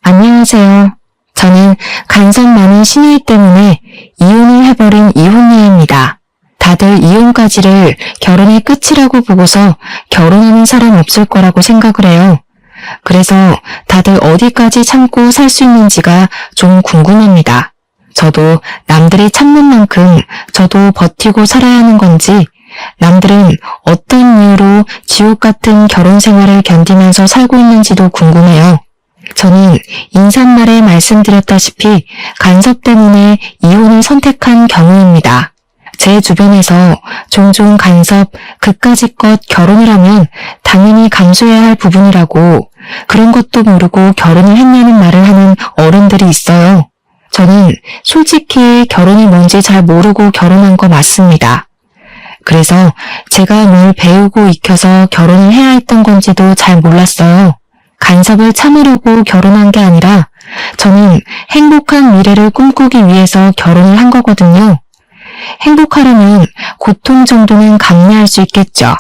안녕하세요. 저는 간섭 많은 시누이 때문에 이혼을 해버린 이혼녀입니다. 다들 이혼까지를 결혼의 끝이라고 보고서 결혼하는 사람 없을 거라고 생각을 해요. 그래서 다들 어디까지 참고 살 수 있는지가 좀 궁금합니다. 저도 남들이 참는 만큼 저도 버티고 살아야 하는 건지, 남들은 어떤 이유로 지옥 같은 결혼 생활을 견디면서 살고 있는지도 궁금해요. 저는 인사말에 말씀드렸다시피 간섭 때문에 이혼을 선택한 경우입니다. 제 주변에서 종종 간섭, 그까짓것 결혼을 하면 당연히 감수해야 할 부분이라고, 그런 것도 모르고 결혼을 했냐는 말을 하는 어른들이 있어요. 저는 솔직히 결혼이 뭔지 잘 모르고 결혼한 거 맞습니다. 그래서 제가 뭘 배우고 익혀서 결혼을 해야 했던 건지도 잘 몰랐어요. 간섭을 참으려고 결혼한 게 아니라 저는 행복한 미래를 꿈꾸기 위해서 결혼을 한 거거든요. 행복하려면 고통 정도는 감내할 수 있겠죠.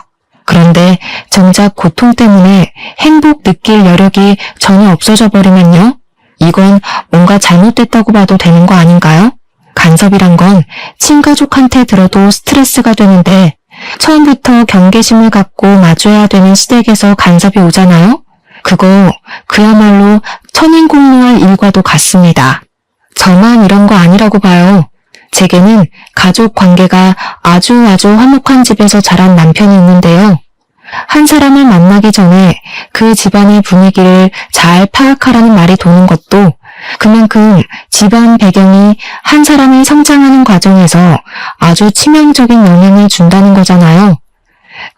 그런데 정작 고통 때문에 행복 느낄 여력이 전혀 없어져 버리면요? 이건 뭔가 잘못됐다고 봐도 되는 거 아닌가요? 간섭이란 건 친가족한테 들어도 스트레스가 되는데 처음부터 경계심을 갖고 마주해야 되는 시댁에서 간섭이 오잖아요? 그거 그야말로 천인공노할 일과도 같습니다. 저만 이런 거 아니라고 봐요. 제게는 가족 관계가 아주 화목한 집에서 자란 남편이 있는데요. 한 사람을 만나기 전에 그 집안의 분위기를 잘 파악하라는 말이 도는 것도 그만큼 집안 배경이 한 사람이 성장하는 과정에서 아주 치명적인 영향을 준다는 거잖아요.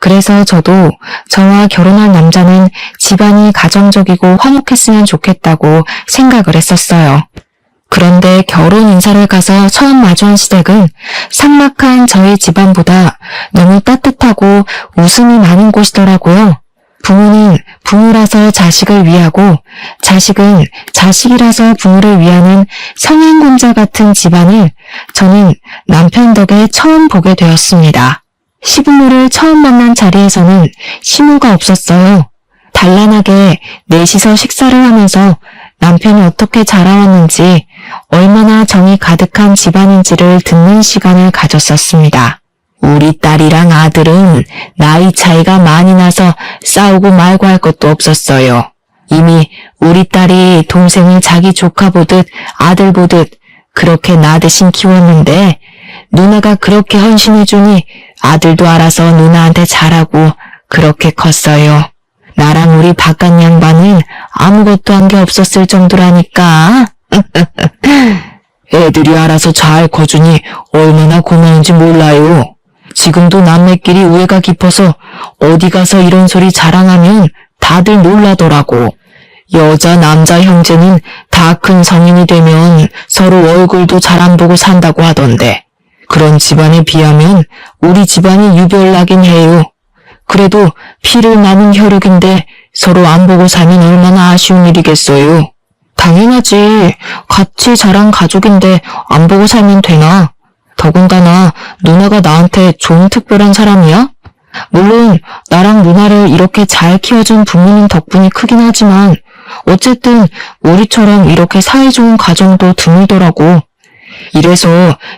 그래서 저도 저와 결혼할 남자는 집안이 가정적이고 화목했으면 좋겠다고 생각을 했었어요. 그런데 결혼 인사를 가서 처음 마주한 시댁은 삭막한 저희 집안보다 너무 따뜻하고 웃음이 많은 곳이더라고요. 부모는 부모라서 자식을 위하고 자식은 자식이라서 부모를 위하는 성인군자 같은 집안을 저는 남편 덕에 처음 보게 되었습니다. 시부모를 처음 만난 자리에서는 시무가 없었어요. 단란하게 넷이서 식사를 하면서 남편이 어떻게 자라왔는지, 얼마나 정이 가득한 집안인지를 듣는 시간을 가졌었습니다. 우리 딸이랑 아들은 나이 차이가 많이 나서 싸우고 말고 할 것도 없었어요. 이미 우리 딸이 동생을 자기 조카 보듯 아들 보듯 그렇게 나 대신 키웠는데 누나가 그렇게 헌신해주니 아들도 알아서 누나한테 잘하고 그렇게 컸어요. 나랑 우리 바깥 양반은 아무것도 한 게 없었을 정도라니까. 애들이 알아서 잘 커주니 얼마나 고마운지 몰라요. 지금도 남매끼리 우애가 깊어서 어디 가서 이런 소리 자랑하면 다들 놀라더라고. 여자 남자 형제는 다 큰 성인이 되면 서로 얼굴도 잘 안 보고 산다고 하던데, 그런 집안에 비하면 우리 집안이 유별나긴 해요. 그래도 피를 나눈 혈육인데 서로 안 보고 살면 얼마나 아쉬운 일이겠어요. 당연하지. 같이 자란 가족인데 안 보고 살면 되나? 더군다나 누나가 나한테 좋은 특별한 사람이야? 물론 나랑 누나를 이렇게 잘 키워준 부모님 덕분이 크긴 하지만 어쨌든 우리처럼 이렇게 사이좋은 가정도 드물더라고. 이래서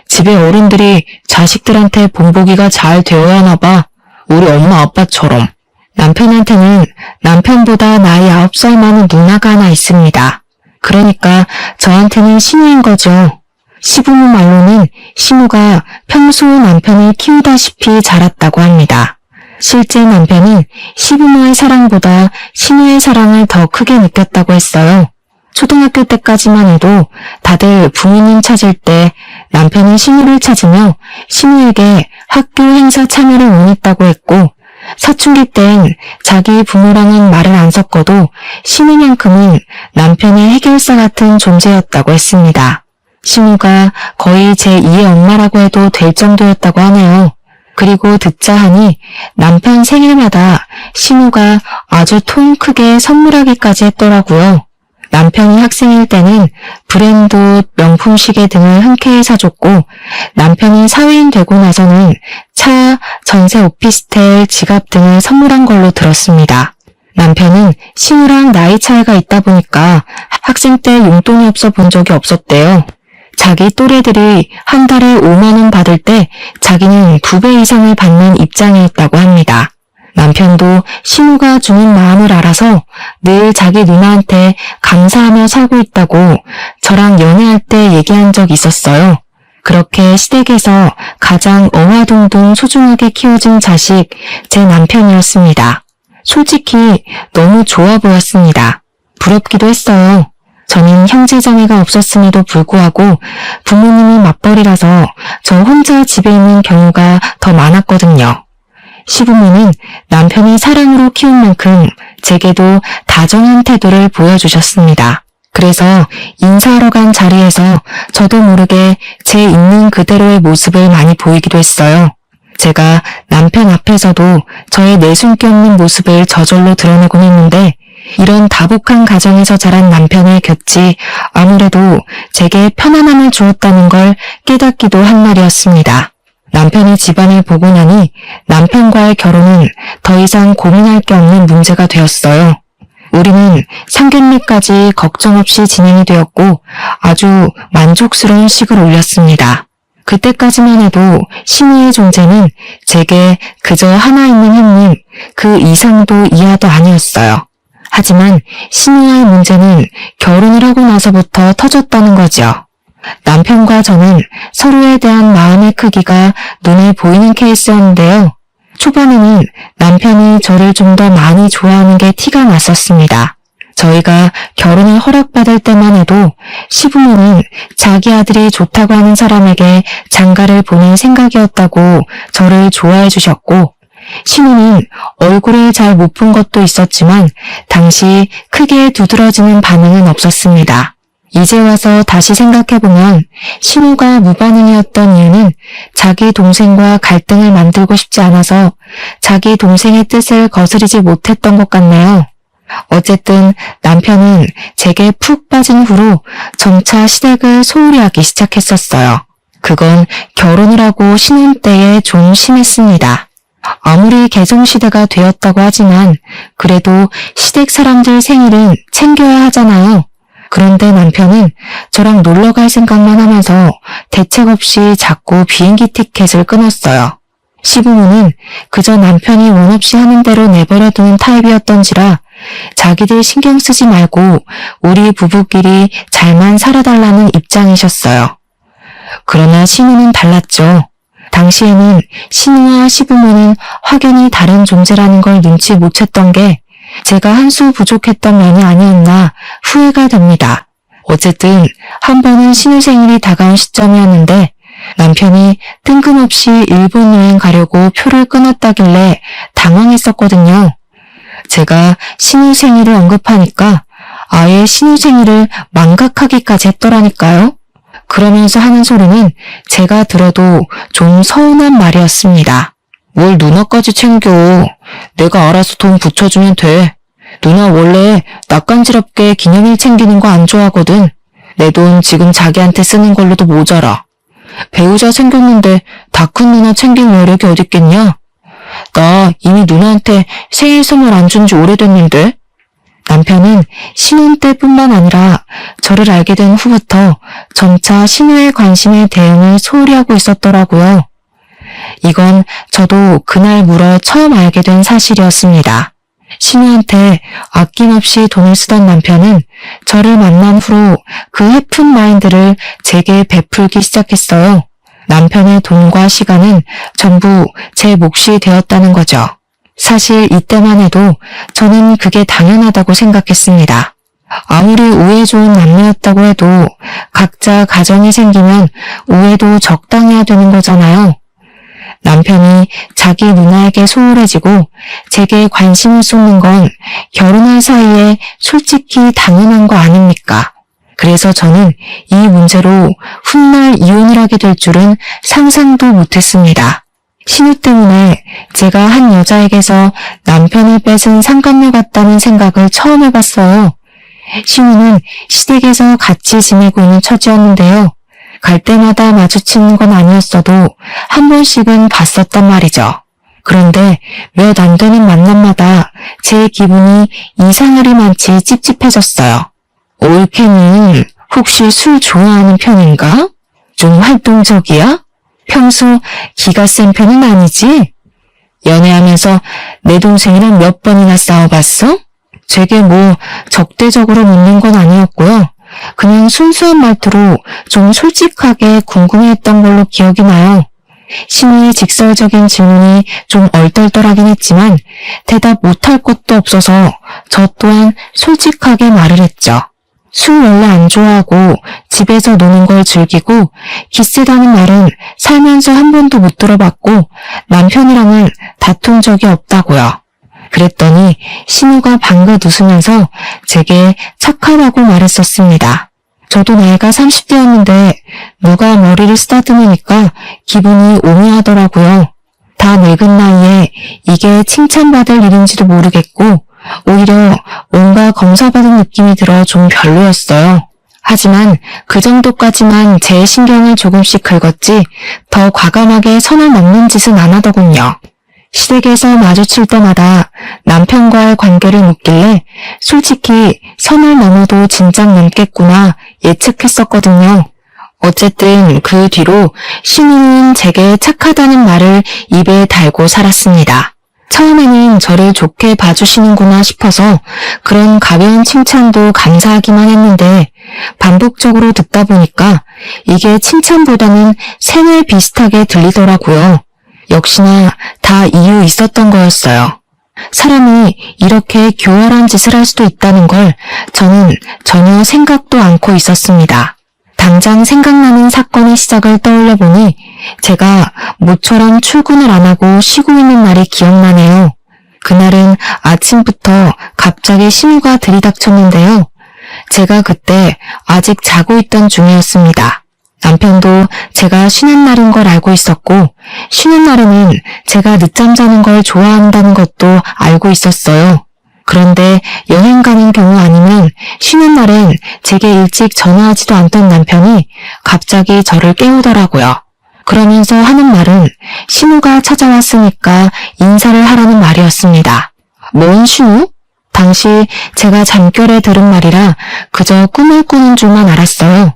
집의 어른들이 자식들한테 본보기가 잘 되어야 하나 봐. 우리 엄마 아빠처럼. 남편한테는 남편보다 나이 9살 많은 누나가 하나 있습니다. 그러니까 저한테는 시누인 거죠. 시부모 말로는 시누가 평소 남편을 키우다시피 자랐다고 합니다. 실제 남편은 시부모의 사랑보다 시누의 사랑을 더 크게 느꼈다고 했어요. 초등학교 때까지만 해도 다들 부모님 찾을 때 남편은 시누를 찾으며 시누에게 학교 행사 참여를 원했다고 했고, 사춘기 땐 자기 부모랑은 말을 안 섞어도 시누만큼은 남편의 해결사 같은 존재였다고 했습니다. 시누가 거의 제2의 엄마라고 해도 될 정도였다고 하네요. 그리고 듣자 하니 남편 생일마다 시누가 아주 통 크게 선물하기까지 했더라고요. 남편이 학생일 때는 브랜드 명품 시계 등을 흔쾌히 사줬고, 남편이 사회인 되고 나서는 차, 전세 오피스텔, 지갑 등을 선물한 걸로 들었습니다. 남편은 신우랑 나이 차이가 있다 보니까 학생 때 용돈이 없어 본 적이 없었대요. 자기 또래들이 한 달에 5만 원 받을 때 자기는 2배 이상을 받는 입장이었다고 합니다. 남편도 신우가 주는 마음을 알아서 늘 자기 누나한테 감사하며 살고 있다고 저랑 연애할 때 얘기한 적이 있었어요. 그렇게 시댁에서 가장 어화동동 소중하게 키워준 자식 제 남편이었습니다. 솔직히 너무 좋아 보였습니다. 부럽기도 했어요. 저는 형제자매가 없었음에도 불구하고 부모님이 맞벌이라서 저 혼자 집에 있는 경우가 더 많았거든요. 시부모는 남편이 사랑으로 키운 만큼 제게도 다정한 태도를 보여주셨습니다. 그래서 인사하러 간 자리에서 저도 모르게 제 있는 그대로의 모습을 많이 보이기도 했어요. 제가 남편 앞에서도 저의 내숭기 없는 모습을 저절로 드러내곤 했는데 이런 다복한 가정에서 자란 남편의 곁이 아무래도 제게 편안함을 주었다는 걸 깨닫기도 한 날이었습니다. 남편이 집안을 보고 나니 남편과의 결혼은 더 이상 고민할 게 없는 문제가 되었어요. 우리는 상견례까지 걱정 없이 진행이 되었고 아주 만족스러운 식을 올렸습니다. 그때까지만 해도 신우의 존재는 제게 그저 하나 있는 형님, 그 이상도 이하도 아니었어요. 하지만 신우와의 문제는 결혼을 하고 나서부터 터졌다는 거죠. 남편과 저는 서로에 대한 마음의 크기가 눈에 보이는 케이스였는데요. 초반에는 남편이 저를 좀 더 많이 좋아하는 게 티가 났었습니다. 저희가 결혼을 허락받을 때만 해도 시부모는 자기 아들이 좋다고 하는 사람에게 장가를 보낼 생각이었다고 저를 좋아해 주셨고 신우는 얼굴을 잘 못 본 것도 있었지만 당시 크게 두드러지는 반응은 없었습니다. 이제 와서 다시 생각해보면 신우가 무반응이었던 이유는 자기 동생과 갈등을 만들고 싶지 않아서 자기 동생의 뜻을 거스르지 못했던 것 같네요. 어쨌든 남편은 제게 푹 빠진 후로 점차 시댁을 소홀히 하기 시작했었어요. 그건 결혼을 하고 신혼 때에 좀 심했습니다. 아무리 개성시대가 되었다고 하지만 그래도 시댁 사람들 생일은 챙겨야 하잖아요. 그런데 남편은 저랑 놀러 갈 생각만 하면서 대책 없이 자꾸 비행기 티켓을 끊었어요. 시부모는 그저 남편이 원 없이 하는 대로 내버려두는 타입이었던지라 자기들 신경 쓰지 말고 우리 부부끼리 잘만 살아달라는 입장이셨어요. 그러나 신우는 달랐죠. 당시에는 신우와 시부모는 확연히 다른 존재라는 걸 눈치 못 챘던 게 제가 한 수 부족했던 면이 아니었나 후회가 됩니다. 어쨌든 한 번은 신우 생일이 다가온 시점이었는데 남편이 뜬금없이 일본 여행 가려고 표를 끊었다길래 당황했었거든요. 제가 신우 생일을 언급하니까 아예 신우 생일을 망각하기까지 했더라니까요. 그러면서 하는 소리는 제가 들어도 좀 서운한 말이었습니다. 뭘 누나까지 챙겨. 내가 알아서 돈 붙여주면 돼. 누나 원래 낯간지럽게 기념일 챙기는 거 안 좋아하거든. 내 돈 지금 자기한테 쓰는 걸로도 모자라. 배우자 생겼는데 다 큰 누나 챙길 여력이 어딨겠냐? 나 이미 누나한테 생일 선물 안 준 지 오래됐는데. 남편은 신혼 때뿐만 아니라 저를 알게 된 후부터 점차 신우의 관심에 대응을 소홀히 하고 있었더라고요. 이건 저도 그날 물어 처음 알게 된 사실이었습니다. 신우한테 아낌없이 돈을 쓰던 남편은 저를 만난 후로 그 해픈 마인드를 제게 베풀기 시작했어요. 남편의 돈과 시간은 전부 제 몫이 되었다는 거죠. 사실 이때만 해도 저는 그게 당연하다고 생각했습니다. 아무리 우애 좋은 남녀였다고 해도 각자 가정이 생기면 우애도 적당해야 되는 거잖아요. 남편이 자기 누나에게 소홀해지고 제게 관심을 쏟는 건 결혼할 사이에 솔직히 당연한 거 아닙니까? 그래서 저는 이 문제로 훗날 이혼을 하게 될 줄은 상상도 못했습니다. 신우 때문에 제가 한 여자에게서 남편을 뺏은 상간녀 같다는 생각을 처음 해봤어요. 신우는 시댁에서 같이 지내고 있는 처지였는데요. 갈 때마다 마주치는 건 아니었어도 한 번씩은 봤었단 말이죠. 그런데 몇 안 되는 만남마다 제 기분이 이상하리만치 찝찝해졌어요. 올케는 혹시 술 좋아하는 편인가? 좀 활동적이야? 평소 기가 센 편은 아니지? 연애하면서 내 동생이랑 몇 번이나 싸워봤어? 제게 뭐 적대적으로 묻는 건 아니었고요. 그냥 순수한 말투로 좀 솔직하게 궁금해했던 걸로 기억이 나요. 신우의 직설적인 질문이 좀 얼떨떨하긴 했지만 대답 못할 것도 없어서 저 또한 솔직하게 말을 했죠. 술 원래 안 좋아하고 집에서 노는 걸 즐기고 기세다는 말은 살면서 한 번도 못 들어봤고 남편이랑은 다툰 적이 없다고요. 그랬더니 신우가 방긋 웃으면서 제게 착하다고 말했었습니다. 저도 나이가 30대였는데 누가 머리를 쓰다듬으니까 기분이 오묘하더라고요. 다 늙은 나이에 이게 칭찬받을 일인지도 모르겠고 오히려 뭔가 검사받은 느낌이 들어 좀 별로였어요. 하지만 그 정도까지만 제 신경을 조금씩 긁었지 더 과감하게 선을 넘는 짓은 안 하더군요. 시댁에서 마주칠 때마다 남편과의 관계를 묻길래 솔직히 선을 넘어도 진작 넘겠구나 예측했었거든요. 어쨌든 그 뒤로 신우는 제게 착하다는 말을 입에 달고 살았습니다. 처음에는 저를 좋게 봐주시는구나 싶어서 그런 가벼운 칭찬도 감사하기만 했는데 반복적으로 듣다 보니까 이게 칭찬보다는 생활 비슷하게 들리더라고요. 역시나 다 이유 있었던 거였어요. 사람이 이렇게 교활한 짓을 할 수도 있다는 걸 저는 전혀 생각도 않고 있었습니다. 당장 생각나는 사건의 시작을 떠올려 보니 제가 모처럼 출근을 안 하고 쉬고 있는 날이 기억나네요. 그날은 아침부터 갑자기 신우가 들이닥쳤는데요. 제가 그때 아직 자고 있던 중이었습니다. 남편도 제가 쉬는 날인 걸 알고 있었고 쉬는 날에는 제가 늦잠 자는 걸 좋아한다는 것도 알고 있었어요. 그런데 여행 가는 경우 아니면 쉬는 날엔 제게 일찍 전화하지도 않던 남편이 갑자기 저를 깨우더라고요. 그러면서 하는 말은 신우가 찾아왔으니까 인사를 하라는 말이었습니다. 뭔 신우? 당시 제가 잠결에 들은 말이라 그저 꿈을 꾸는 줄만 알았어요.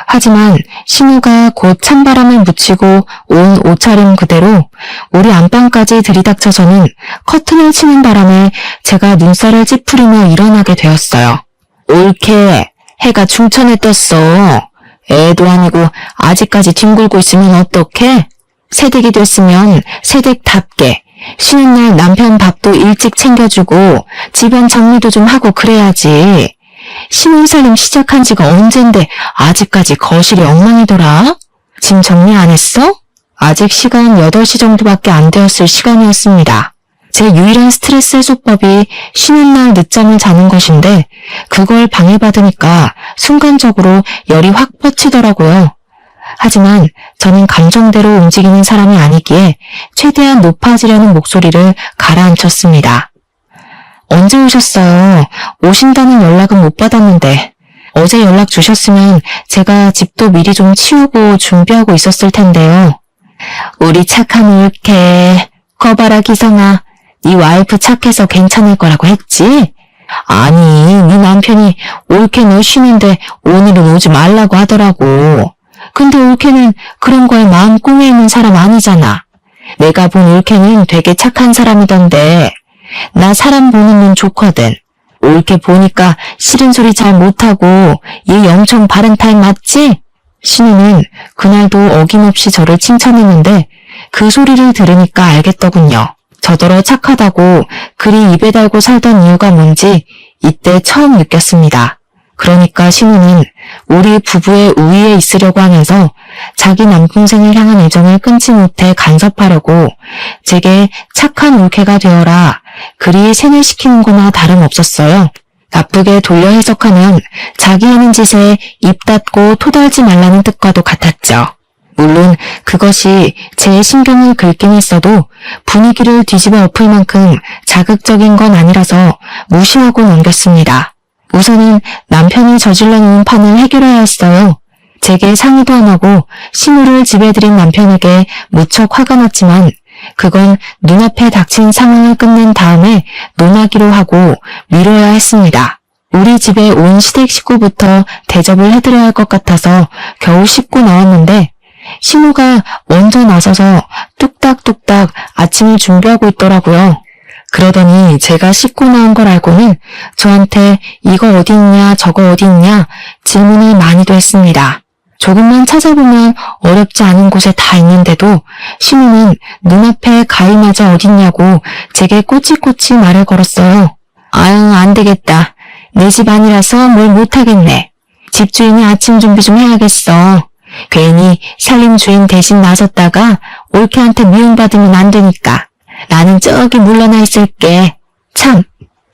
하지만 신우가 곧 찬바람을 묻히고 온 옷차림 그대로 우리 안방까지 들이닥쳐서는 커튼을 치는 바람에 제가 눈살을 찌푸리며 일어나게 되었어요. 옳게 해가 중천에 떴어. 애도 아니고 아직까지 뒹굴고 있으면 어떡해? 새댁이 됐으면 새댁답게 쉬는 날 남편 밥도 일찍 챙겨주고 집안 정리도 좀 하고 그래야지. 신혼살림 시작한 지가 언젠데 아직까지 거실이 엉망이더라? 짐 정리 안 했어? 아직 시간 8시 정도밖에 안 되었을 시간이었습니다. 제 유일한 스트레스 해소법이 쉬는 날 늦잠을 자는 것인데 그걸 방해받으니까 순간적으로 열이 확 뻗치더라고요. 하지만 저는 감정대로 움직이는 사람이 아니기에 최대한 높아지려는 목소리를 가라앉혔습니다. 언제 오셨어요? 오신다는 연락은 못 받았는데 어제 연락 주셨으면 제가 집도 미리 좀 치우고 준비하고 있었을 텐데요. 우리 착한 올케. 거봐라 기성아. 네 와이프 착해서 괜찮을 거라고 했지? 아니, 네 남편이 올케 너 쉬는데 오늘은 오지 말라고 하더라고. 근데 올케는 그런 거에 마음 꽁해 있는 사람 아니잖아. 내가 본 올케는 되게 착한 사람이던데 나 사람 보는 눈 좋거든. 올케 보니까 싫은 소리 잘 못하고 얘 엄청 바른 타입 맞지? 신우는 그날도 어김없이 저를 칭찬했는데 그 소리를 들으니까 알겠더군요. 저더러 착하다고 그리 입에 달고 살던 이유가 뭔지 이때 처음 느꼈습니다. 그러니까 신우는 우리 부부의 우위에 있으려고 하면서 자기 남동생을 향한 애정을 끊지 못해 간섭하려고 제게 착한 올케가 되어라 그리 세뇌시키는거나 다름없었어요. 나쁘게 돌려 해석하면 자기 하는 짓에 입 닫고 토달지 말라는 뜻과도 같았죠. 물론 그것이 제 신경을 긁긴 했어도 분위기를 뒤집어 엎을 만큼 자극적인 건 아니라서 무시하고 넘겼습니다. 우선은 남편이 저질러 놓은 판을 해결해야 했어요. 제게 상의도 안 하고 신우를 집에 들인 남편에게 무척 화가 났지만 그건 눈앞에 닥친 상황을 끝낸 다음에 논하기로 하고 미뤄야 했습니다. 우리 집에 온 시댁 식구부터 대접을 해드려야 할 것 같아서 겨우 씻고 나왔는데 신우가 먼저 나서서 뚝딱뚝딱 아침을 준비하고 있더라고요. 그러더니 제가 씻고 나온 걸 알고는 저한테 이거 어디 있냐 저거 어디 있냐 질문이 많이도 했습니다. 조금만 찾아보면 어렵지 않은 곳에 다 있는데도 신우는 눈앞에 가위마저 어딨냐고 제게 꼬치꼬치 말을 걸었어요. 아유 안 되겠다. 내 집 아니라서 뭘 못하겠네. 집주인이 아침 준비 좀 해야겠어. 괜히 살림 주인 대신 나섰다가 올케한테 미움받으면 안 되니까. 나는 저기 물러나 있을게. 참,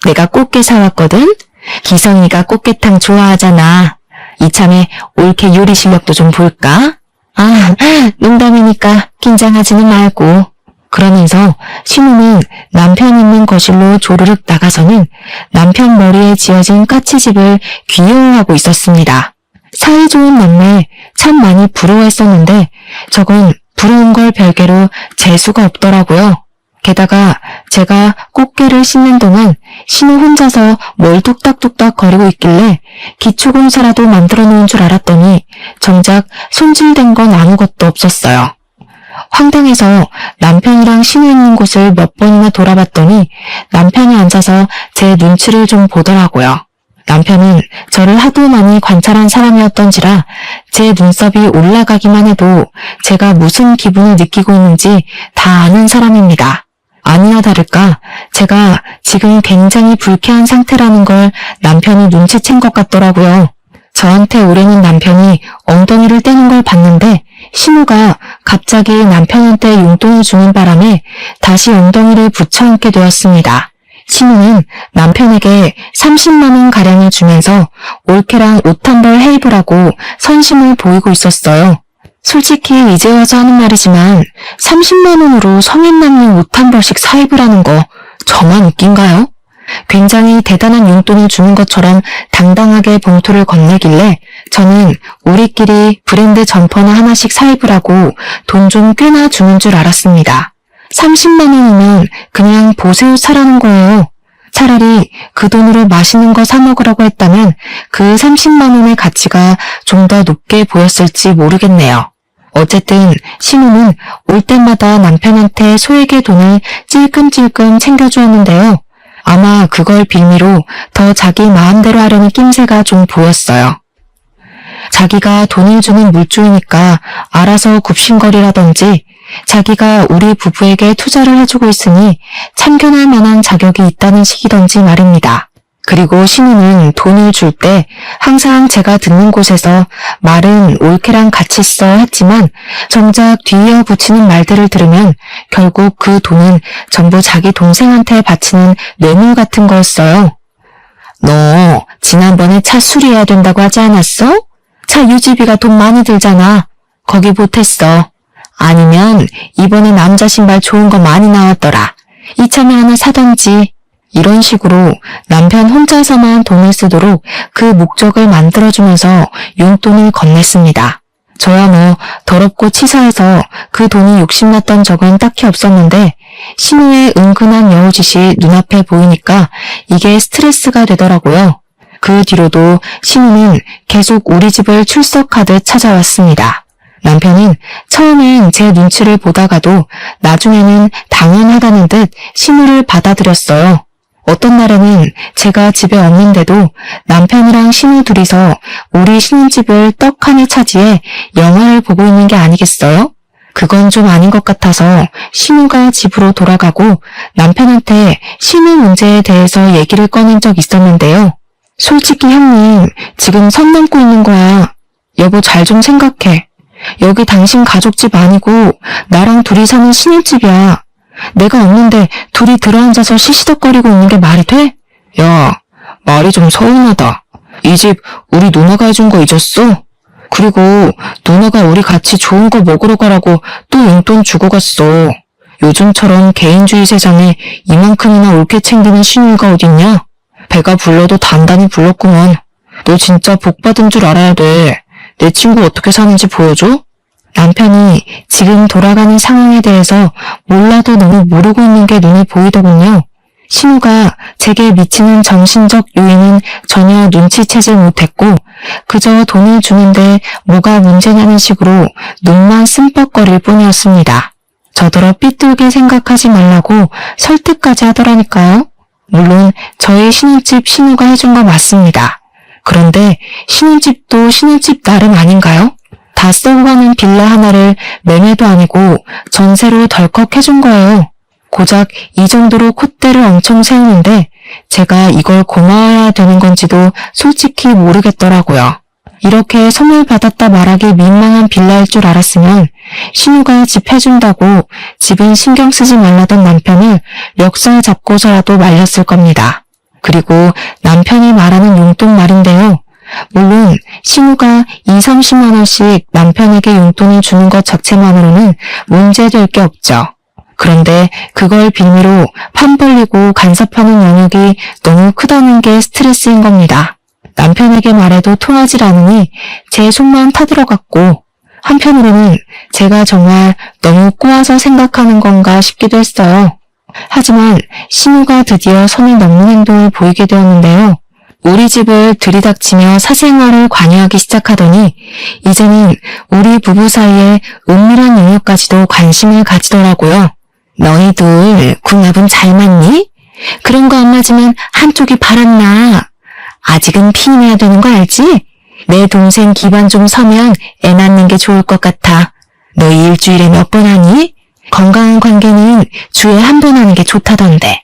내가 꽃게 사왔거든? 기성이가 꽃게탕 좋아하잖아. 이참에 올케 요리 실력도 좀 볼까? 아, 농담이니까 긴장하지는 말고. 그러면서 신우는 남편 있는 거실로 조르륵 나가서는 남편 머리에 지어진 까치집을 귀여워하고 있었습니다. 사이 좋은 남매 참 많이 부러워했었는데 저건 부러운 걸 별개로 재수가 없더라고요. 게다가 제가 꽃게를 씻는 동안 신우 혼자서 뭘 뚝딱뚝딱 거리고 있길래 기초공사라도 만들어 놓은 줄 알았더니 정작 손질된 건 아무것도 없었어요. 황당해서 남편이랑 신우 있는 곳을 몇 번이나 돌아봤더니 남편이 앉아서 제 눈치를 좀 보더라고요. 남편은 저를 하도 많이 관찰한 사람이었던지라 제 눈썹이 올라가기만 해도 제가 무슨 기분을 느끼고 있는지 다 아는 사람입니다. 아니나 다를까 제가 지금 굉장히 불쾌한 상태라는 걸 남편이 눈치챈 것 같더라고요. 저한테 오려는 남편이 엉덩이를 떼는 걸 봤는데 신우가 갑자기 남편한테 용돈을 주는 바람에 다시 엉덩이를 붙여안게 되었습니다. 신우는 남편에게 30만 원 가량을 주면서 올케랑 옷 한 벌 해입으라고 선심을 보이고 있었어요. 솔직히 이제 와서 하는 말이지만 30만 원으로 성인 남녀 옷 한 벌씩 사입으라는 거 저만 웃긴가요? 굉장히 대단한 용돈을 주는 것처럼 당당하게 봉투를 건네길래 저는 우리끼리 브랜드 점퍼나 하나씩 사입으라고 돈 좀 꽤나 주는 줄 알았습니다. 30만 원이면 그냥 보세요 사라는 거예요. 차라리 그 돈으로 맛있는 거 사 먹으라고 했다면 그 30만 원의 가치가 좀 더 높게 보였을지 모르겠네요. 어쨌든 신우는 올 때마다 남편한테 소액의 돈을 찔끔찔끔 챙겨주었는데요. 아마 그걸 빌미로 더 자기 마음대로 하려는 낌새가 좀 보였어요. 자기가 돈을 주는 물주이니까 알아서 굽신거리라든지 자기가 우리 부부에게 투자를 해주고 있으니 참견할 만한 자격이 있다는 식이던지 말입니다. 그리고 신우는 돈을 줄 때 항상 제가 듣는 곳에서 말은 올케랑 같이 써 했지만 정작 뒤이어 붙이는 말들을 들으면 결국 그 돈은 전부 자기 동생한테 바치는 뇌물 같은 거였어요. 너 지난번에 차 수리해야 된다고 하지 않았어? 차 유지비가 돈 많이 들잖아. 거기 보탰어. 아니면 이번에 남자 신발 좋은 거 많이 나왔더라. 이참에 하나 사던지. 이런 식으로 남편 혼자서만 돈을 쓰도록 그 목적을 만들어주면서 용돈을 건넸습니다. 저야 뭐 더럽고 치사해서 그 돈이 욕심났던 적은 딱히 없었는데 신우의 은근한 여우짓이 눈앞에 보이니까 이게 스트레스가 되더라고요. 그 뒤로도 신우는 계속 우리 집을 출석하듯 찾아왔습니다. 남편은 처음엔 제 눈치를 보다가도 나중에는 당연하다는 듯 신우를 받아들였어요. 어떤 날에는 제가 집에 없는데도 남편이랑 신우 둘이서 우리 신혼집을 떡하니 차지해 영화를 보고 있는 게 아니겠어요? 그건 좀 아닌 것 같아서 신우가 집으로 돌아가고 남편한테 신우 문제에 대해서 얘기를 꺼낸 적 있었는데요. 솔직히 형님, 지금 선 넘고 있는 거야. 여보 잘 좀 생각해. 여기 당신 가족집 아니고 나랑 둘이 사는 신혼집이야. 내가 없는데 둘이 들어앉아서 시시덕거리고 있는 게 말이 돼? 야, 말이 좀 서운하다. 이 집 우리 누나가 해준 거 잊었어? 그리고 누나가 우리 같이 좋은 거 먹으러 가라고 또 용돈 주고 갔어. 요즘처럼 개인주의 세상에 이만큼이나 옳게 챙기는 신우가 어딨냐? 배가 불러도 단단히 불렀구먼. 너 진짜 복 받은 줄 알아야 돼. 내 친구 어떻게 사는지 보여줘? 남편이 지금 돌아가는 상황에 대해서 몰라도 너무 모르고 있는 게 눈에 보이더군요. 신우가 제게 미치는 정신적 요인은 전혀 눈치채질 못했고 그저 돈을 주는데 뭐가 문제냐는 식으로 눈만 씀뻑거릴 뿐이었습니다. 저더러 삐뚤게 생각하지 말라고 설득까지 하더라니까요. 물론 저희 신혼집 신우가 해준 거 맞습니다. 그런데 신혼집도 신혼집 나름 아닌가요? 다 썩어가는 빌라 하나를 매매도 아니고 전세로 덜컥 해준 거예요. 고작 이 정도로 콧대를 엄청 세우는데 제가 이걸 고마워해야 되는 건지도 솔직히 모르겠더라고요. 이렇게 선물 받았다 말하기 민망한 빌라일 줄 알았으면 신우가 집 해준다고 집은 신경 쓰지 말라던 남편을 멱살 잡고서라도 말렸을 겁니다. 그리고 남편이 말하는 용돈 말인데요. 물론 신우가 20-30만 원씩 남편에게 용돈을 주는 것 자체만으로는 문제될 게 없죠. 그런데 그걸 빌미로 판 벌리고 간섭하는 영역이 너무 크다는 게 스트레스인 겁니다. 남편에게 말해도 통하질 않으니 제 속만 타들어갔고 한편으로는 제가 정말 너무 꼬아서 생각하는 건가 싶기도 했어요. 하지만 신우가 드디어 선을 넘는 행동을 보이게 되었는데요. 우리 집을 들이닥치며 사생활을 관여하기 시작하더니 이제는 우리 부부 사이에 은밀한 영역까지도 관심을 가지더라고요. 너희들 궁합은 잘 맞니? 그런 거 안 맞으면 한쪽이 바람나. 아직은 피임해야 되는 거 알지? 내 동생 기반 좀 서면 애 낳는 게 좋을 것 같아. 너희 일주일에 몇 번 하니? 건강한 관계는 주에 한 번 하는 게 좋다던데.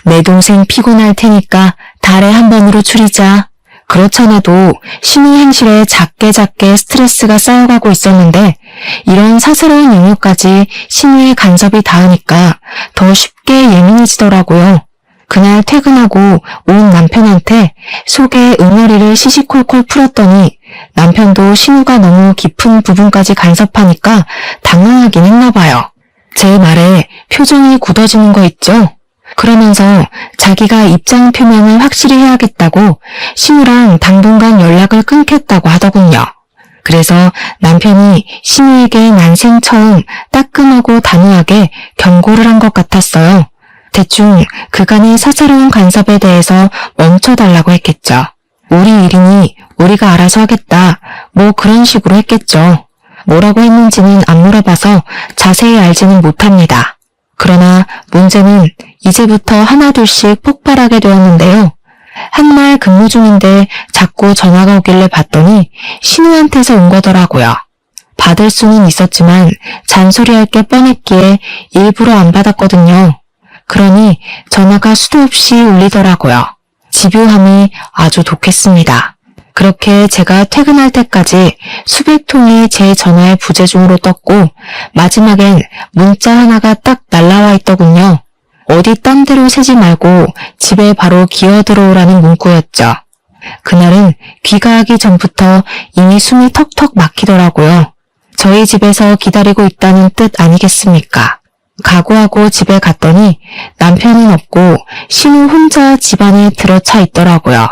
내 동생 피곤할 테니까 달에 한 번으로 줄이자. 그렇잖아도 신우 행실에 작게 스트레스가 쌓여가고 있었는데 이런 사사로운 영역까지 신우의 간섭이 닿으니까 더 쉽게 예민해지더라고요. 그날 퇴근하고 온 남편한테 속에 응어리를 시시콜콜 풀었더니 남편도 신우가 너무 깊은 부분까지 간섭하니까 당황하긴 했나 봐요. 제 말에 표정이 굳어지는 거 있죠? 그러면서 자기가 입장 표명을 확실히 해야겠다고 신우랑 당분간 연락을 끊겠다고 하더군요. 그래서 남편이 신우에게 난생 처음 따끔하고 단호하게 경고를 한 것 같았어요. 대충 그간의 사사로운 간섭에 대해서 멈춰달라고 했겠죠. 우리 일이니 우리가 알아서 하겠다. 뭐 그런 식으로 했겠죠. 뭐라고 했는지는 안 물어봐서 자세히 알지는 못합니다. 그러나 문제는 이제부터 하나둘씩 폭발하게 되었는데요. 한날 근무 중인데 자꾸 전화가 오길래 봤더니 신우한테서 온 거더라고요. 받을 수는 있었지만 잔소리할 게 뻔했기에 일부러 안 받았거든요. 그러니 전화가 수도 없이 울리더라고요. 집요함이 아주 독했습니다. 그렇게 제가 퇴근할 때까지 수백 통이 제 전화의 부재중으로 떴고 마지막엔 문자 하나가 딱 날라와 있더군요. 어디 딴 데로 새지 말고 집에 바로 기어 들어오라는 문구였죠. 그날은 귀가하기 전부터 이미 숨이 턱턱 막히더라고요. 저희 집에서 기다리고 있다는 뜻 아니겠습니까? 각오하고 집에 갔더니 남편은 없고 신우 혼자 집 안에 들어차 있더라고요.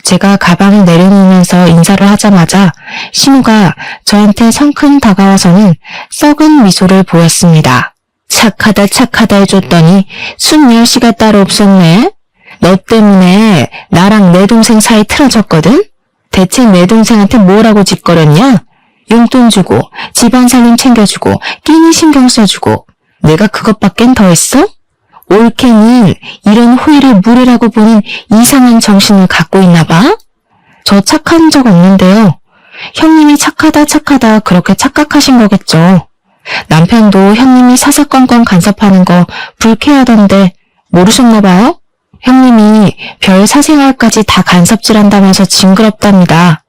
제가 가방을 내려놓으면서 인사를 하자마자 신우가 저한테 성큼 다가와서는 썩은 미소를 보였습니다. 착하다 해줬더니 순열씨가 따로 없었네. 너 때문에 나랑 내 동생 사이 틀어졌거든? 대체 내 동생한테 뭐라고 짓거렸냐? 용돈 주고 집안 살림 챙겨주고 끼니 신경 써주고 내가 그것밖엔 더 했어? 올케는 이런 호의를 무례라고 보는 이상한 정신을 갖고 있나 봐? 저 착한 적 없는데요. 형님이 착하다 그렇게 착각하신 거겠죠. 남편도 형님이 사사건건 간섭하는 거 불쾌하던데 모르셨나 봐요? 형님이 별 사생활까지 다 간섭질한다면서 징그럽답니다.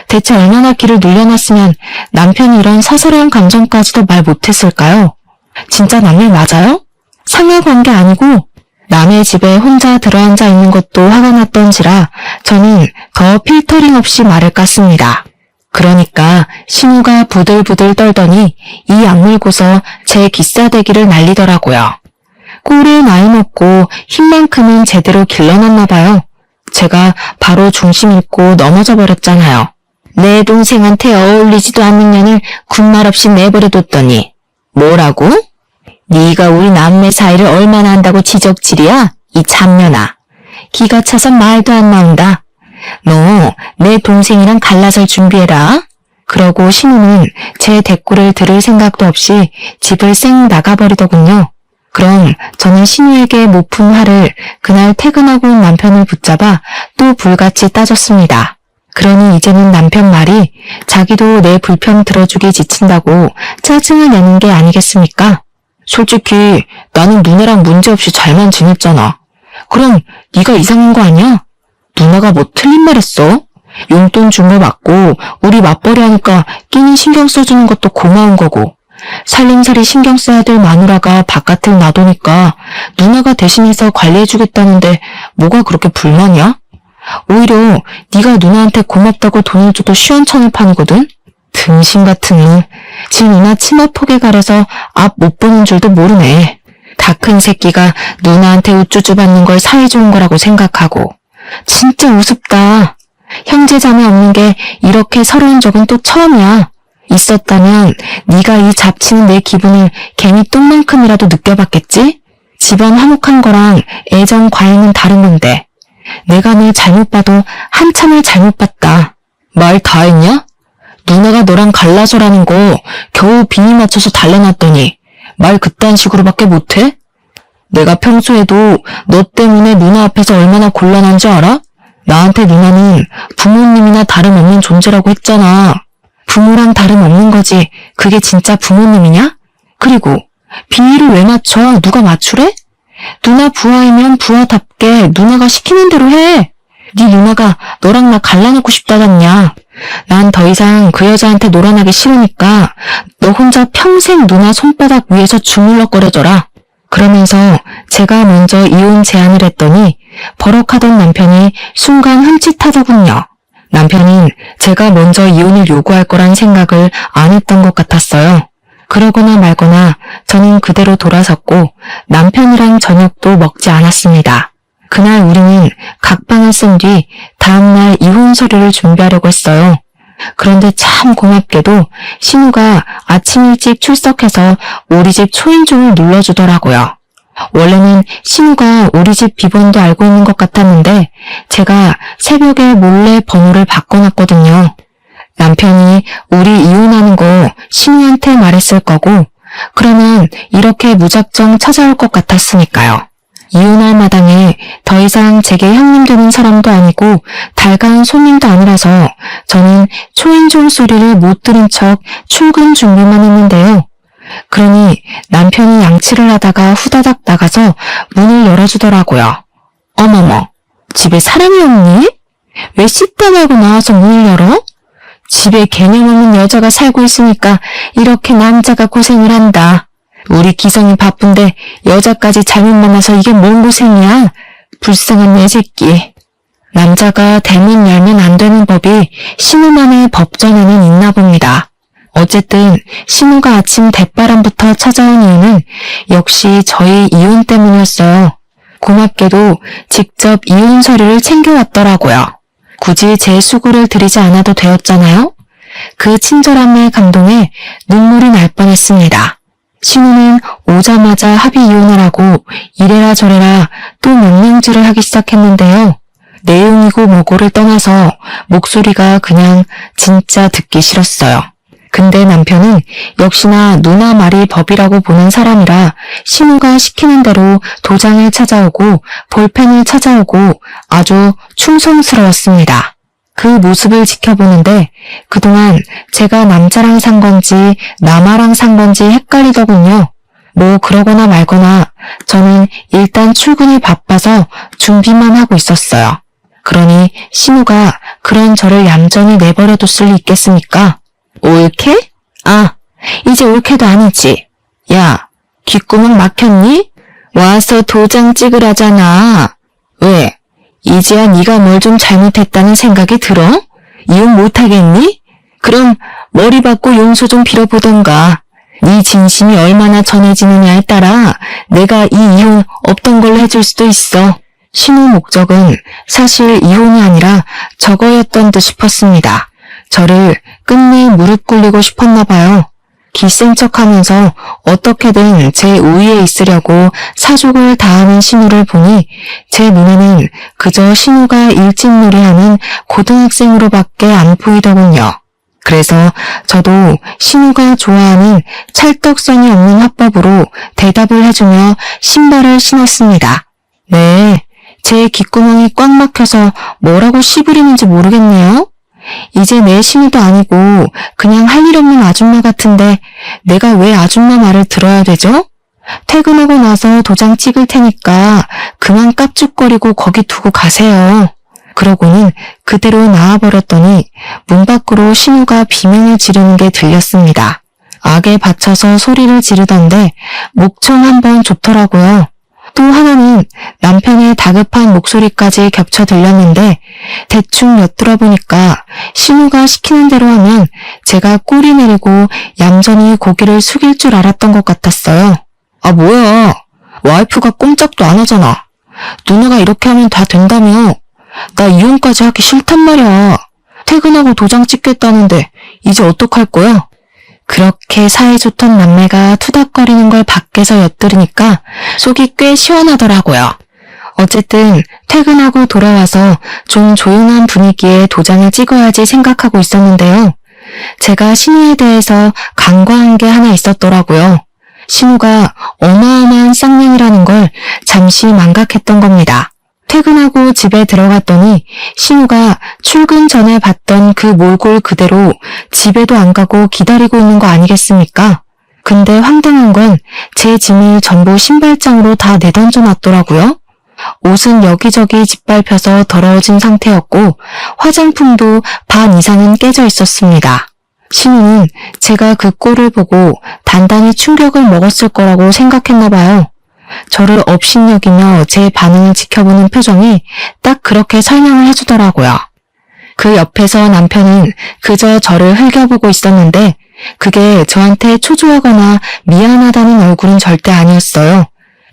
대체 얼마나 길을 늘려놨으면 남편이 이런 사사로운 감정까지도 말 못했을까요? 진짜 남일 맞아요? 상해관계 아니고 남의 집에 혼자 들어앉아 있는 것도 화가 났던지라 저는 더 필터링 없이 말을 깠습니다. 그러니까 신우가 부들부들 떨더니 이 악물고서 제 기싸대기를 날리더라고요. 꼴에 나이 먹고 힘만큼은 제대로 길러놨나 봐요. 제가 바로 중심 잃고 넘어져 버렸잖아요. 내 동생한테 어울리지도 않는 년을 군말 없이 내버려뒀더니 뭐라고? 네가 우리 남매 사이를 얼마나 한다고 지적질이야? 이 참년아. 기가 차서 말도 안 나온다. 너 내 동생이랑 갈라설 준비해라. 그러고 신우는 제 대꾸를 들을 생각도 없이 집을 쌩 나가버리더군요. 그럼 저는 신우에게 못 푼 화를 그날 퇴근하고 온 남편을 붙잡아 또 불같이 따졌습니다. 그러니 이제는 남편 말이 자기도 내 불평 들어주기 지친다고 짜증을 내는 게 아니겠습니까? 솔직히 나는 누나랑 문제없이 잘만 지냈잖아. 그럼 네가 이상한 거 아니야? 누나가 뭐 틀린 말 했어? 용돈 준 거 맞고 우리 맞벌이 하니까 끼니 신경 써주는 것도 고마운 거고 살림살이 신경 써야 될 마누라가 바깥을 놔두니까 누나가 대신해서 관리해주겠다는데 뭐가 그렇게 불만이야? 오히려 네가 누나한테 고맙다고 돈을 줘도 시원찮을 판이거든? 등신 같은 놈. 지 누나 치마 폭에 가려서 앞 못 보는 줄도 모르네. 다 큰 새끼가 누나한테 우쭈쭈 받는 걸 사해주는 거라고 생각하고. 진짜 우습다. 형제 자매 없는 게 이렇게 서러운 적은 또 처음이야. 있었다면 네가 이 잡치는 내 기분을 괜히 똥만큼이라도 느껴봤겠지? 집안 화목한 거랑 애정 과잉은 다른 건데 내가 널 잘못 봐도 한참을 잘못 봤다. 말 다 했냐? 누나가 너랑 갈라서라는 거 겨우 비니 맞춰서 달래놨더니 말 그딴 식으로밖에 못해? 내가 평소에도 너 때문에 누나 앞에서 얼마나 곤란한지 알아? 나한테 누나는 부모님이나 다름없는 존재라고 했잖아. 부모랑 다름없는 거지. 그게 진짜 부모님이냐? 그리고 비니를 왜 맞춰? 누가 맞추래? 누나 부하이면 부하답게 누나가 시키는 대로 해. 네 누나가 너랑 나 갈라놓고 싶다잖냐. 난 더 이상 그 여자한테 놀아나기 싫으니까 너 혼자 평생 누나 손바닥 위에서 주물럭거려줘라. 그러면서 제가 먼저 이혼 제안을 했더니 버럭하던 남편이 순간 흠칫하더군요. 남편은 제가 먼저 이혼을 요구할 거란 생각을 안 했던 것 같았어요. 그러거나 말거나 저는 그대로 돌아섰고 남편이랑 저녁도 먹지 않았습니다. 그날 우리는 각방을 쓴 뒤 다음날 이혼 서류를 준비하려고 했어요. 그런데 참 고맙게도 신우가 아침 일찍 출석해서 우리 집 초인종을 눌러주더라고요. 원래는 신우가 우리 집 비번도 알고 있는 것 같았는데 제가 새벽에 몰래 번호를 바꿔놨거든요. 남편이 우리 이혼하는 거 신우한테 말했을 거고 그러면 이렇게 무작정 찾아올 것 같았으니까요. 이혼할 마당에 더 이상 제게 형님 되는 사람도 아니고 달가운 손님도 아니라서 저는 초인종 소리를 못 들은 척 출근 준비만 했는데요. 그러니 남편이 양치를 하다가 후다닥 나가서 문을 열어주더라고요. 어머머, 집에 사람이 없니? 왜 씻다 말고 나와서 문을 열어? 집에 개념 없는 여자가 살고 있으니까 이렇게 남자가 고생을 한다. 우리 기성이 바쁜데 여자까지 잘못 만나서 이게 뭔 고생이야? 불쌍한 내 새끼. 남자가 대문 열면 안 되는 법이 신우만의 법전에는 있나 봅니다. 어쨌든 신우가 아침 대바람부터 찾아온 이유는 역시 저희 이혼 때문이었어요. 고맙게도 직접 이혼 서류를 챙겨왔더라고요. 굳이 제 수고를 들이지 않아도 되었잖아요. 그 친절함에 감동해 눈물이 날 뻔했습니다. 신우는 오자마자 합의 이혼을 하고 이래라 저래라 또 명령질을 하기 시작했는데요. 내용이고 뭐고를 떠나서 목소리가 그냥 진짜 듣기 싫었어요. 근데 남편은 역시나 누나 말이 법이라고 보는 사람이라 신우가 시키는 대로 도장을 찾아오고 볼펜을 찾아오고 아주 충성스러웠습니다. 그 모습을 지켜보는데 그동안 제가 남자랑 산 건지 남아랑 산 건지 헷갈리더군요. 뭐 그러거나 말거나 저는 일단 출근이 바빠서 준비만 하고 있었어요. 그러니 신우가 그런 저를 얌전히 내버려뒀을 리 있겠습니까? 올케? 아, 이제 올케도 아니지. 야, 귓구멍 막혔니? 와서 도장 찍으라잖아. 왜? 이제야 네가 뭘 좀 잘못했다는 생각이 들어? 이혼 못하겠니? 그럼 머리 받고 용서 좀 빌어보던가. 네 진심이 얼마나 전해지느냐에 따라 내가 이 이혼 없던 걸로 해줄 수도 있어. 신우 목적은 사실 이혼이 아니라 저거였던 듯 싶었습니다. 저를 끝내 무릎 꿇리고 싶었나 봐요. 기센 척하면서 어떻게든 제 우위에 있으려고 사족을 다하는 신우를 보니 제 눈에는 그저 신우가 일진놀이하는 고등학생으로밖에 안 보이더군요. 그래서 저도 신우가 좋아하는 찰떡선이 없는 화법으로 대답을 해주며 신발을 신었습니다. 네, 제 귓구멍이 꽉 막혀서 뭐라고 씨부리는지 모르겠네요. 이제 내 신우도 아니고 그냥 할 일 없는 아줌마 같은데 내가 왜 아줌마 말을 들어야 되죠? 퇴근하고 나서 도장 찍을 테니까 그만 깝죽거리고 거기 두고 가세요. 그러고는 그대로 나와버렸더니 문 밖으로 신우가 비명을 지르는 게 들렸습니다. 악에 받쳐서 소리를 지르던데 목청 한번 좋더라고요. 또 하나는 남편의 다급한 목소리까지 겹쳐 들렸는데 대충 엿들어보니까 신우가 시키는 대로 하면 제가 꼬리 내리고 얌전히 고개를 숙일 줄 알았던 것 같았어요. 아 뭐야, 와이프가 꼼짝도 안 하잖아. 누나가 이렇게 하면 다 된다며. 나 이혼까지 하기 싫단 말이야. 퇴근하고 도장 찍겠다는데 이제 어떡할 거야? 그렇게 사이좋던 남매가 투닥거리는 걸 밖에서 엿들으니까 속이 꽤 시원하더라고요. 어쨌든 퇴근하고 돌아와서 좀 조용한 분위기에 도장을 찍어야지 생각하고 있었는데요. 제가 신우에 대해서 간과한 게 하나 있었더라고요. 신우가 어마어마한 쌍년이라는 걸 잠시 망각했던 겁니다. 퇴근하고 집에 들어갔더니 신우가 출근 전에 봤던 그 몰골 그대로 집에도 안 가고 기다리고 있는 거 아니겠습니까? 근데 황당한 건 제 짐을 전부 신발장으로 다 내던져 놨더라고요. 옷은 여기저기 짓밟혀서 더러워진 상태였고 화장품도 반 이상은 깨져 있었습니다. 신우는 제가 그 꼴을 보고 단단히 충격을 먹었을 거라고 생각했나 봐요. 저를 업신여기며 제 반응을 지켜보는 표정이 딱 그렇게 설명을 해주더라고요. 그 옆에서 남편은 그저 저를 흘겨보고 있었는데 그게 저한테 초조하거나 미안하다는 얼굴은 절대 아니었어요.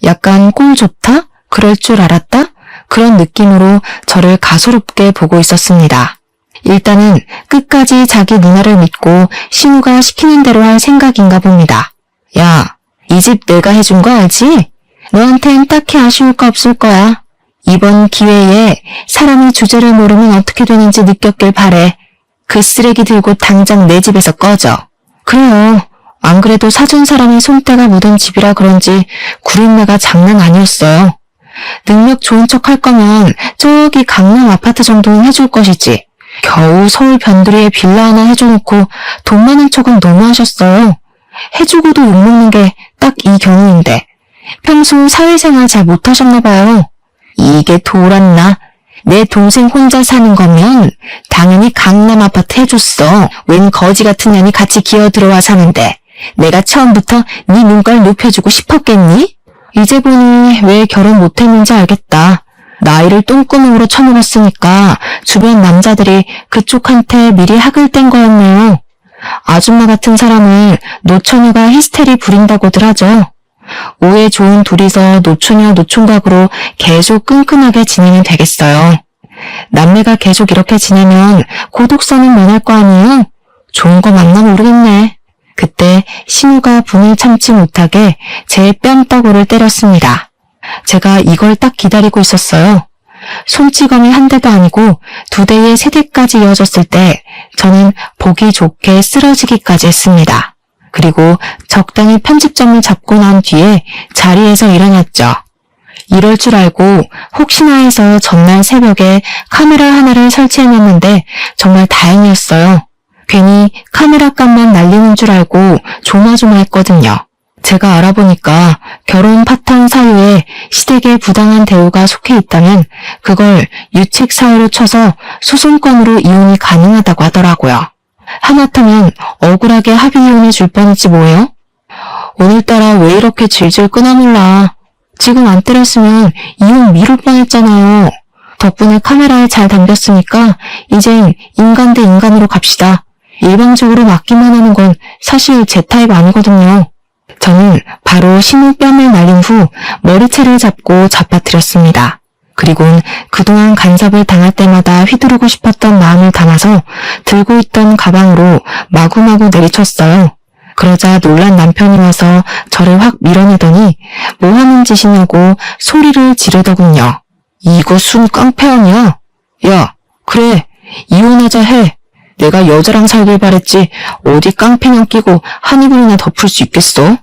약간 꼴 좋다? 그럴 줄 알았다? 그런 느낌으로 저를 가소롭게 보고 있었습니다. 일단은 끝까지 자기 누나를 믿고 신우가 시키는 대로 할 생각인가 봅니다. 야, 이 집 내가 해준 거 알지? 너한텐 딱히 아쉬울 거 없을 거야. 이번 기회에 사람이 주제를 모르면 어떻게 되는지 느꼈길 바래. 그 쓰레기 들고 당장 내 집에서 꺼져. 그래요. 안 그래도 사준 사람의 손때가 묻은 집이라 그런지 구린내가 장난 아니었어요. 능력 좋은 척 할 거면 저기 강남 아파트 정도는 해줄 것이지. 겨우 서울 변두리에 빌라 하나 해줘놓고 돈 많은 척은 너무하셨어요. 해주고도 욕먹는 게 딱 이 경우인데. 평소 사회생활 잘 못하셨나 봐요. 이게 돌았나? 내 동생 혼자 사는 거면 당연히 강남 아파트 해줬어. 웬 거지 같은 년이 같이 기어 들어와 사는데 내가 처음부터 네 눈깔 높여주고 싶었겠니? 이제 보니 왜 결혼 못했는지 알겠다. 나이를 똥구멍으로 쳐먹었으니까 주변 남자들이 그쪽한테 미리 학을 뗀 거였네요. 아줌마 같은 사람을 노처녀가 히스테리 부린다고들 하죠. 오해 좋은 둘이서 노처녀 노총각으로 계속 끈끈하게 지내면 되겠어요. 남매가 계속 이렇게 지내면 고독사는 면할 거 아니에요? 좋은 거 맞나 모르겠네. 그때 신우가 분을 참지 못하게 제 뺨따구를 때렸습니다. 제가 이걸 딱 기다리고 있었어요. 손찌검이 한 대도 아니고 2대의 3대까지 이어졌을 때 저는 보기 좋게 쓰러지기까지 했습니다. 그리고 적당히 편집점을 잡고 난 뒤에 자리에서 일어났죠. 이럴 줄 알고 혹시나 해서 전날 새벽에 카메라 하나를 설치해놨는데 정말 다행이었어요. 괜히 카메라 값만 날리는 줄 알고 조마조마했거든요. 제가 알아보니까 결혼 파탄 사유에 시댁의 부당한 대우가 속해 있다면 그걸 유책 사유로 쳐서 소송권으로 이혼이 가능하다고 하더라고요. 하마터면 억울하게 합의 이혼해 줄 뻔했지 뭐예요? 오늘따라 왜 이렇게 질질 끊어물라. 지금 안 때렸으면 이혼 미룰 뻔했잖아요. 덕분에 카메라에 잘 담겼으니까 이젠 인간 대 인간으로 갑시다. 일방적으로 맞기만 하는 건 사실 제 타입 아니거든요. 저는 바로 신우 뺨을 날린 후 머리채를 잡고 잡아뜨렸습니다. 그리곤 그동안 간섭을 당할 때마다 휘두르고 싶었던 마음을 담아서 들고 있던 가방으로 마구마구 내리쳤어요. 그러자 놀란 남편이 와서 저를 확 밀어내더니 뭐 하는 짓이냐고 소리를 지르더군요. 이거 순 깡패 아니야? 야, 그래, 이혼하자 해. 내가 여자랑 살길 바랬지 어디 깡패냥 끼고 한 이불이나 덮을 수 있겠어?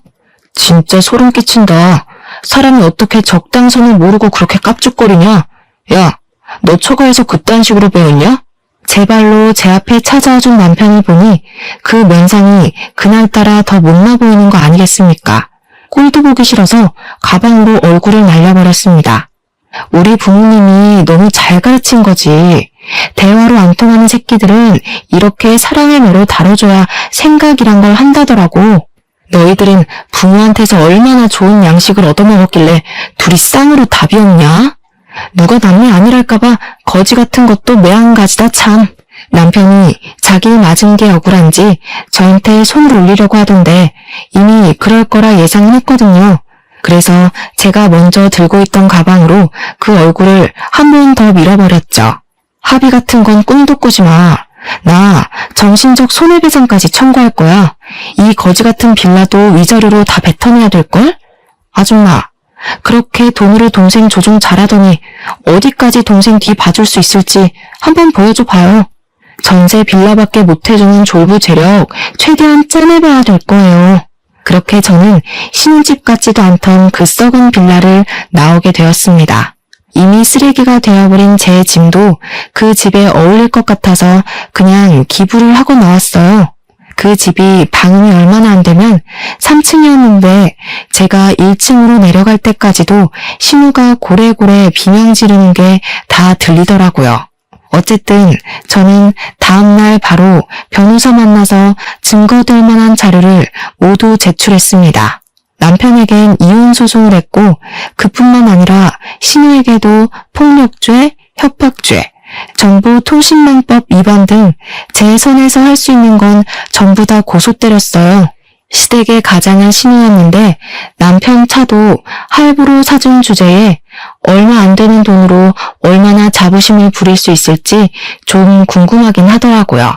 진짜 소름 끼친다. 사람이 어떻게 적당선을 모르고 그렇게 깝죽거리냐? 야, 너 처가에서 그딴 식으로 배웠냐? 제 발로 제 앞에 찾아와준 남편을 보니 그 면상이 그날따라 더 못나 보이는 거 아니겠습니까? 꼴도 보기 싫어서 가방으로 얼굴을 날려버렸습니다. 우리 부모님이 너무 잘 가르친 거지. 대화로 안 통하는 새끼들은 이렇게 사랑의 매로 다뤄줘야 생각이란 걸 한다더라고. 너희들은 부모한테서 얼마나 좋은 양식을 얻어먹었길래 둘이 쌍으로 답이 없냐? 누가 남이 아니랄까봐 거지 같은 것도 매한가지다 참. 남편이 자기 맞은 게 억울한지 저한테 손을 올리려고 하던데 이미 그럴 거라 예상은 했거든요. 그래서 제가 먼저 들고 있던 가방으로 그 얼굴을 한 번 더 밀어버렸죠. 합의 같은 건 꿈도 꾸지 마. 나 정신적 손해배상까지 청구할 거야. 이 거지 같은 빌라도 위자료로 다 뱉어내야 될걸? 아줌마, 그렇게 돈으로 동생 조종 잘하더니 어디까지 동생 뒤 봐줄 수 있을지 한번 보여줘 봐요. 전세 빌라밖에 못해주는 졸부 재력 최대한 짜내봐야 될 거예요. 그렇게 저는 신혼집 같지도 않던 그 썩은 빌라를 나오게 되었습니다. 이미 쓰레기가 되어버린 제 짐도 그 집에 어울릴 것 같아서 그냥 기부를 하고 나왔어요. 그 집이 방음이 얼마나 안 되면 3층이었는데 제가 1층으로 내려갈 때까지도 신우가 고래고래 비명 지르는 게 다 들리더라고요. 어쨌든 저는 다음날 바로 변호사 만나서 증거될 만한 자료를 모두 제출했습니다. 남편에겐 이혼 소송을 했고 그뿐만 아니라 신우에게도 폭력죄, 협박죄, 정보통신망법 위반 등 제 선에서 할 수 있는 건 전부 다 고소 때렸어요. 시댁의 가장은 신우였는데 남편 차도 할부로 사준 주제에 얼마 안 되는 돈으로 얼마나 자부심을 부릴 수 있을지 좀 궁금하긴 하더라고요.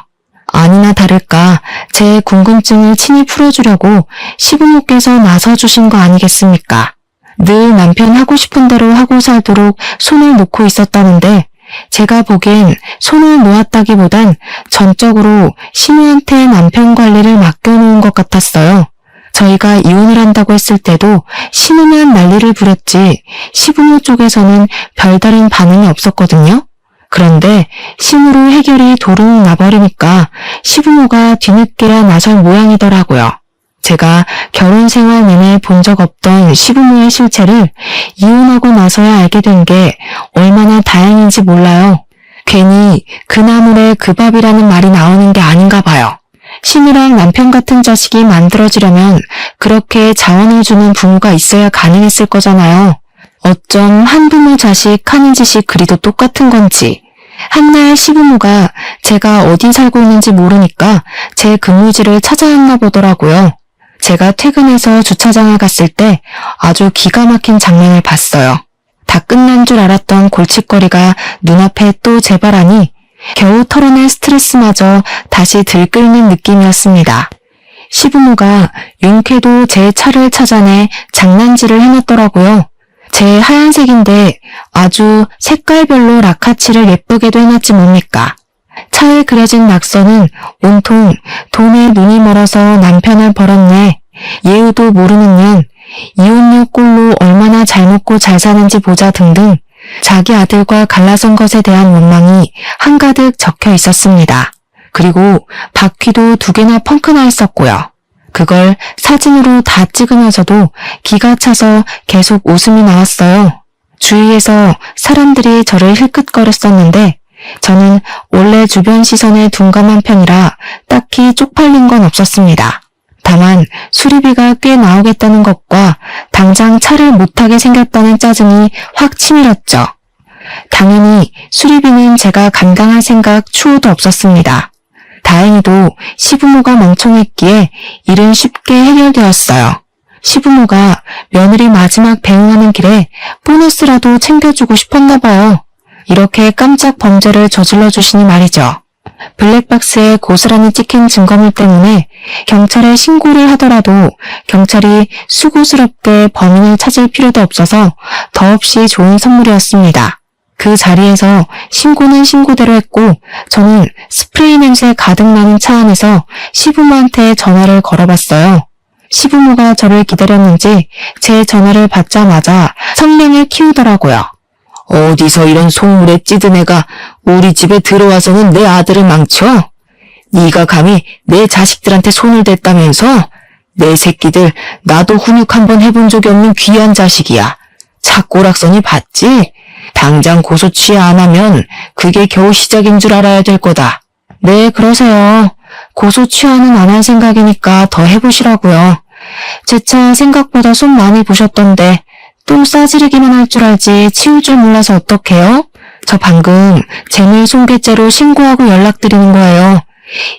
아니나 다를까 제 궁금증을 친히 풀어주려고 시부모께서 나서주신 거 아니겠습니까? 늘 남편 하고 싶은 대로 하고 살도록 손을 놓고 있었다는데 제가 보기엔 손을 놓았다기보단 전적으로 신우한테 남편 관리를 맡겨놓은 것 같았어요. 저희가 이혼을 한다고 했을 때도 신우만 난리를 부렸지 시부모 쪽에서는 별다른 반응이 없었거든요. 그런데 신우로 해결이 도둑 나버리니까 시부모가 뒤늦게야 나설 모양이더라고요. 제가 결혼 생활 내내 본 적 없던 시부모의 실체를 이혼하고 나서야 알게 된 게 얼마나 다행인지 몰라요. 괜히 그 나물에 그 밥이라는 말이 나오는 게 아닌가 봐요. 신우랑 남편 같은 자식이 만들어지려면 그렇게 자원을 주는 부모가 있어야 가능했을 거잖아요. 어쩜 한부모 자식 하는 짓이 그리도 똑같은 건지. 한날 시부모가 제가 어디 살고 있는지 모르니까 제 근무지를 찾아왔나 보더라고요. 제가 퇴근해서 주차장에 갔을 때 아주 기가 막힌 장면을 봤어요. 다 끝난 줄 알았던 골칫거리가 눈앞에 또 재발하니 겨우 털어낼 스트레스마저 다시 들끓는 느낌이었습니다. 시부모가 윤쾌도 제 차를 찾아내 장난질을 해놨더라고요. 제 하얀색인데 아주 색깔별로 라카치를 예쁘게도 해놨지 뭡니까. 차에 그려진 낙서는 온통 돈에 눈이 멀어서 남편을 벌었네. 예우도 모르는 년, 이혼녀 꼴로 얼마나 잘 먹고 잘 사는지 보자 등등 자기 아들과 갈라선 것에 대한 원망이 한가득 적혀 있었습니다. 그리고 바퀴도 2개나 펑크나 있었고요. 그걸 사진으로 다 찍으면서도 기가 차서 계속 웃음이 나왔어요. 주위에서 사람들이 저를 힐끗거렸었는데 저는 원래 주변 시선에 둔감한 편이라 딱히 쪽팔린 건 없었습니다. 다만 수리비가 꽤 나오겠다는 것과 당장 차를 못 타게 생겼다는 짜증이 확 치밀었죠. 당연히 수리비는 제가 감당할 생각 추호도 없었습니다. 다행히도 시부모가 멍청했기에 일은 쉽게 해결되었어요. 시부모가 며느리 마지막 배웅하는 길에 보너스라도 챙겨주고 싶었나 봐요. 이렇게 깜짝 범죄를 저질러 주시니 말이죠. 블랙박스에 고스란히 찍힌 증거물 때문에 경찰에 신고를 하더라도 경찰이 수고스럽게 범인을 찾을 필요도 없어서 더없이 좋은 선물이었습니다. 그 자리에서 신고는 신고대로 했고 저는 스프레이 냄새 가득 나는 차 안에서 시부모한테 전화를 걸어봤어요. 시부모가 저를 기다렸는지 제 전화를 받자마자 성명을 키우더라고요. 어디서 이런 속물에 찌든 애가 우리 집에 들어와서는 내 아들을 망쳐? 네가 감히 내 자식들한테 손을 댔다면서? 내 새끼들 나도 훈육 한번 해본 적이 없는 귀한 자식이야. 착고락선이 봤지? 당장 고소 취하 안 하면 그게 겨우 시작인 줄 알아야 될 거다. 네, 그러세요. 고소 취하는 안 할 생각이니까 더 해보시라고요. 제 차 생각보다 손 많이 보셨던데 똥 싸지르기만 할 줄 알지 치울 줄 몰라서 어떡해요? 저 방금 재물손괴죄로 신고하고 연락드리는 거예요.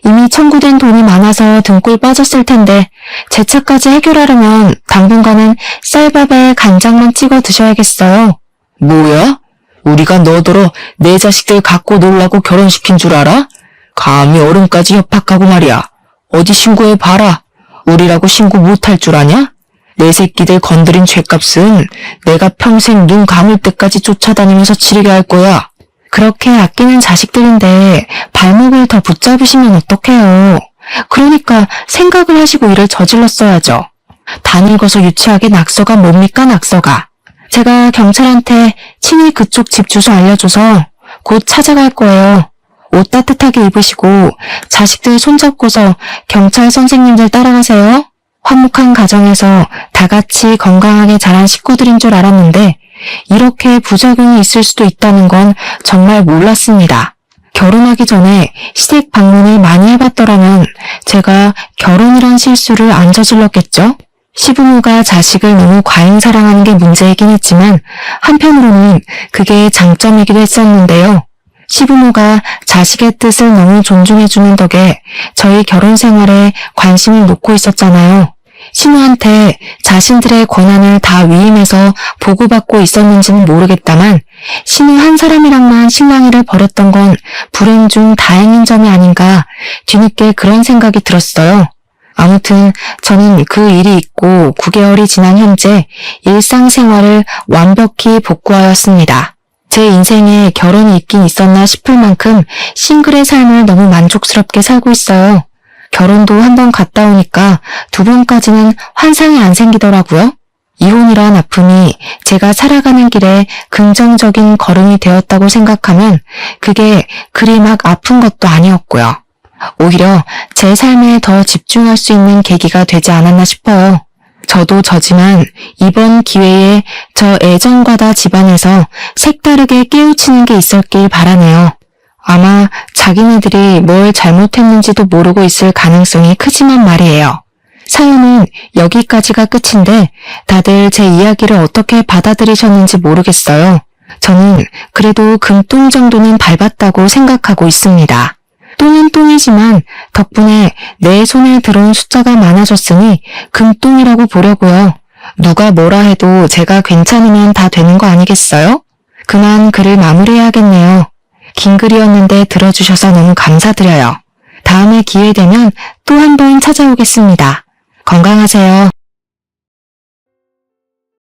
이미 청구된 돈이 많아서 등골 빠졌을 텐데 제 차까지 해결하려면 당분간은 쌀밥에 간장만 찍어 드셔야겠어요. 뭐야? 우리가 너더러 내 자식들 갖고 놀라고 결혼시킨 줄 알아? 감히 어른까지 협박하고 말이야. 어디 신고해봐라. 우리라고 신고 못할 줄 아냐? 내 새끼들 건드린 죄값은 내가 평생 눈 감을 때까지 쫓아다니면서 치르게 할 거야. 그렇게 아끼는 자식들인데 발목을 더 붙잡으시면 어떡해요. 그러니까 생각을 하시고 일을 저질렀어야죠. 다 늙어서 유치하게 낙서가 뭡니까 낙서가. 제가 경찰한테 친히 그쪽 집 주소 알려줘서 곧 찾아갈 거예요. 옷 따뜻하게 입으시고 자식들 손잡고서 경찰 선생님들 따라가세요. 화목한 가정에서 다 같이 건강하게 자란 식구들인 줄 알았는데 이렇게 부작용이 있을 수도 있다는 건 정말 몰랐습니다. 결혼하기 전에 시댁 방문을 많이 해봤더라면 제가 결혼이란 실수를 안 저질렀겠죠? 시부모가 자식을 너무 과잉 사랑하는 게 문제이긴 했지만 한편으로는 그게 장점이기도 했었는데요. 시부모가 자식의 뜻을 너무 존중해주는 덕에 저희 결혼 생활에 관심을 놓고 있었잖아요. 신우한테 자신들의 권한을 다 위임해서 보고받고 있었는지는 모르겠다만 신우 한 사람이랑만 실랑이를 벌였던 건 불행 중 다행인 점이 아닌가 뒤늦게 그런 생각이 들었어요. 아무튼 저는 그 일이 있고 9개월이 지난 현재 일상생활을 완벽히 복구하였습니다. 제 인생에 결혼이 있긴 있었나 싶을 만큼 싱글의 삶을 너무 만족스럽게 살고 있어요. 결혼도 한 번 갔다 오니까 두 번까지는 환상이 안 생기더라고요. 이혼이란 아픔이 제가 살아가는 길에 긍정적인 걸음이 되었다고 생각하면 그게 그리 막 아픈 것도 아니었고요. 오히려 제 삶에 더 집중할 수 있는 계기가 되지 않았나 싶어요. 저도 저지만 이번 기회에 저 애정과다 집안에서 색다르게 깨우치는 게 있었길 바라네요. 아마 자기네들이 뭘 잘못했는지도 모르고 있을 가능성이 크지만 말이에요. 사연은 여기까지가 끝인데 다들 제 이야기를 어떻게 받아들이셨는지 모르겠어요. 저는 그래도 금똥 정도는 밟았다고 생각하고 있습니다. 똥은 똥이지만 덕분에 내 손에 들어온 숫자가 많아졌으니 금똥이라고 보려고요. 누가 뭐라 해도 제가 괜찮으면 다 되는 거 아니겠어요? 그만 글을 마무리해야겠네요. 긴 글이었는데 들어주셔서 너무 감사드려요. 다음에 기회 되면 또 한 번 찾아오겠습니다. 건강하세요.